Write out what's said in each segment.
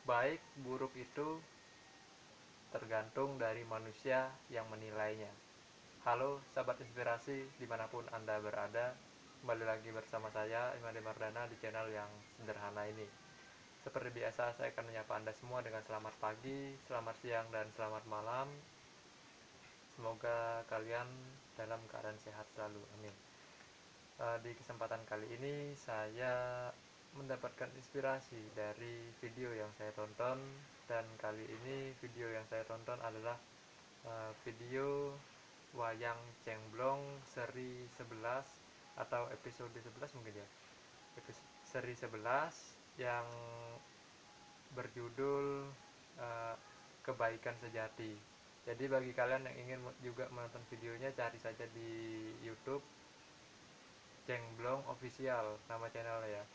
Baik buruk itu tergantung dari manusia yang menilainya. Halo sahabat inspirasi dimanapun Anda berada, kembali lagi bersama saya Imade Mardana di channel yang sederhana ini. Seperti biasa, saya akan menyapa Anda semua dengan selamat pagi, selamat siang, dan selamat malam. Semoga kalian dalam keadaan sehat selalu, amin. Di kesempatan kali ini saya mendapatkan inspirasi dari video yang saya tonton, dan kali ini video yang saya tonton adalah video Wayang Cengblong seri 11 atau episode 11 mungkin ya, seri 11 yang berjudul uh, Kebaikan Sejati. Jadi bagi kalian yang ingin juga menonton videonya, cari saja di YouTube Cengblong Official nama channelnya ya.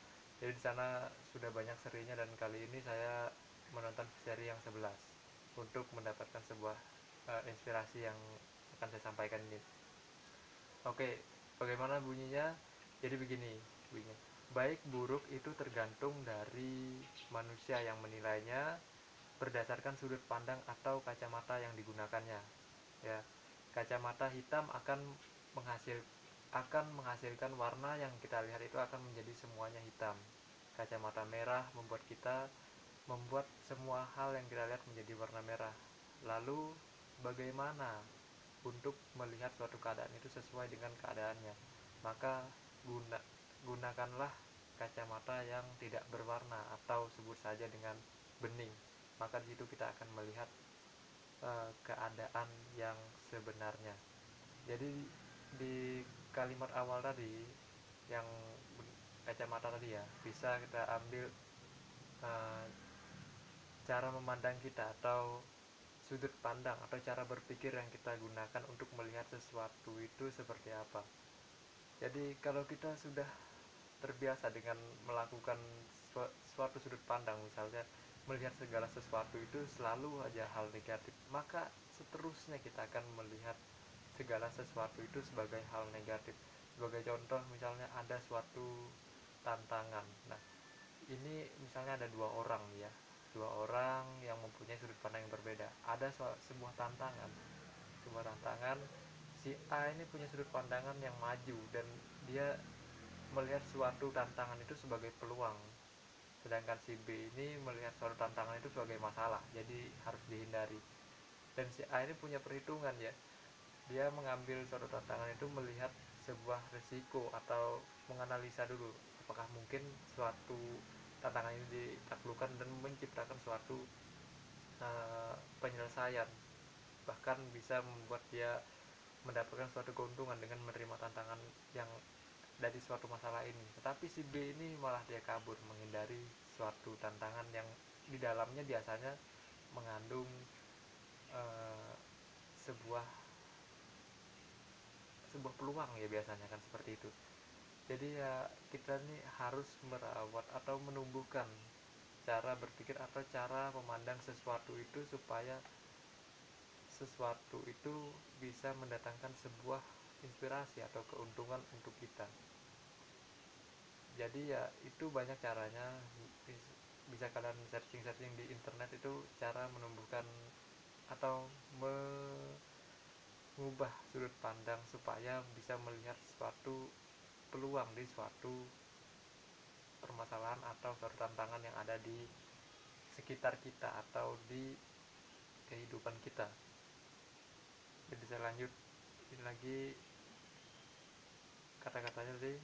Jadi di sana sudah banyak serinya, dan kali ini saya menonton seri yang 11 untuk mendapatkan sebuah inspirasi yang akan saya sampaikan ini. Oke, bagaimana bunyinya? Jadi begini bunyinya. Baik buruk itu tergantung dari manusia yang menilainya berdasarkan sudut pandang atau kacamata yang digunakannya. Ya, kacamata hitam menghasil menghasilkan warna yang kita lihat itu akan menjadi semuanya hitam. Kacamata merah membuat semua hal yang kita lihat menjadi warna merah. Lalu bagaimana untuk melihat suatu keadaan itu sesuai dengan keadaannya? Maka gunakanlah kacamata yang tidak berwarna atau sebut saja dengan bening. Maka di situ kita akan melihat keadaan yang sebenarnya. Jadi di kalimat awal tadi yang kacamata tadi ya, bisa kita ambil uh, cara memandang kita atau sudut pandang atau cara berpikir yang kita gunakan untuk melihat sesuatu itu seperti apa. Jadi kalau kita sudah terbiasa dengan melakukan suatu sudut pandang, misalnya melihat segala sesuatu itu selalu aja hal negatif, maka seterusnya kita akan melihat segala sesuatu itu sebagai hal negatif. Sebagai contoh, misalnya ada suatu tantangan. Nah, ini misalnya ada dua orang yang mempunyai sudut pandang yang berbeda. Ada sebuah tantangan. Si A ini punya sudut pandangan yang maju, dan dia melihat suatu tantangan itu sebagai peluang, sedangkan si B ini melihat suatu tantangan itu sebagai masalah, jadi harus dihindari. Dan si A ini punya perhitungan ya, dia mengambil suatu tantangan itu melihat sebuah risiko atau menganalisa dulu apakah mungkin suatu tantangan ini ditaklukkan dan menciptakan suatu penyelesaian, bahkan bisa membuat dia mendapatkan suatu keuntungan dengan menerima tantangan yang dari suatu masalah ini. Tetapi si B ini malah dia kabur, menghindari suatu tantangan yang di dalamnya biasanya mengandung uh, sebuah sebuah peluang ya, biasanya kan seperti itu. Jadi ya kita nih harus merawat atau menumbuhkan cara berpikir atau cara memandang sesuatu itu supaya sesuatu itu bisa mendatangkan sebuah inspirasi atau keuntungan untuk kita. Jadi ya itu banyak caranya, bisa kalian searching di internet itu cara menumbuhkan atau mengubah sudut pandang supaya bisa melihat suatu peluang di suatu permasalahan atau suatu tantangan yang ada di sekitar kita atau di kehidupan kita. Jadi saya lanjutin lagi kata-katanya tadi.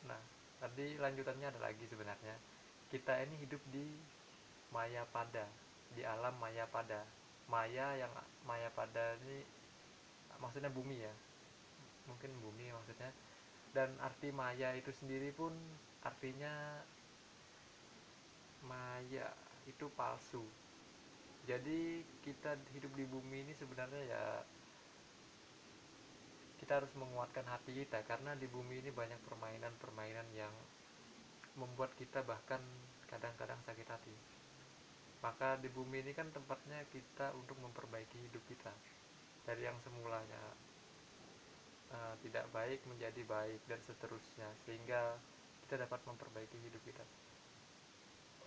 Nah, tadi lanjutannya ada lagi sebenarnya. Kita ini hidup di maya pada, di alam maya pada. Maya pada ini maksudnya bumi ya. Mungkin bumi maksudnya. Dan arti maya itu sendiri pun artinya maya itu palsu. Jadi kita hidup di bumi ini sebenarnya ya kita harus menguatkan hati kita, karena di bumi ini banyak permainan-permainan yang membuat kita bahkan kadang-kadang sakit hati. Maka di bumi ini kan tempatnya kita untuk memperbaiki hidup kita dari yang semulanya tidak baik menjadi baik dan seterusnya, sehingga kita dapat memperbaiki hidup kita.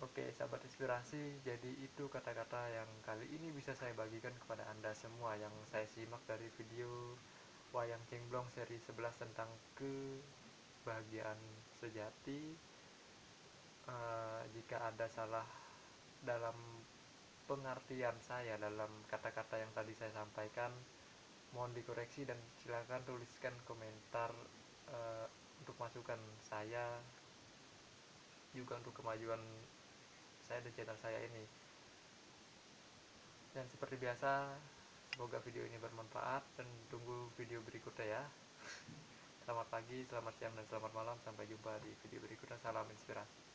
Oke, sahabat inspirasi, jadi itu kata-kata yang kali ini bisa saya bagikan kepada Anda semua yang saya simak dari video Wayang Cingblong seri 11 tentang kebahagiaan sejati. Jika ada salah dalam pengertian saya dalam kata-kata yang tadi saya sampaikan, mohon dikoreksi dan silakan tuliskan komentar untuk masukan saya juga untuk kemajuan saya dan channel saya ini. Dan seperti biasa, semoga video ini bermanfaat dan tunggu video berikutnya ya. Selamat pagi, selamat siang, dan selamat malam. Sampai jumpa di video berikutnya. Salam inspirasi.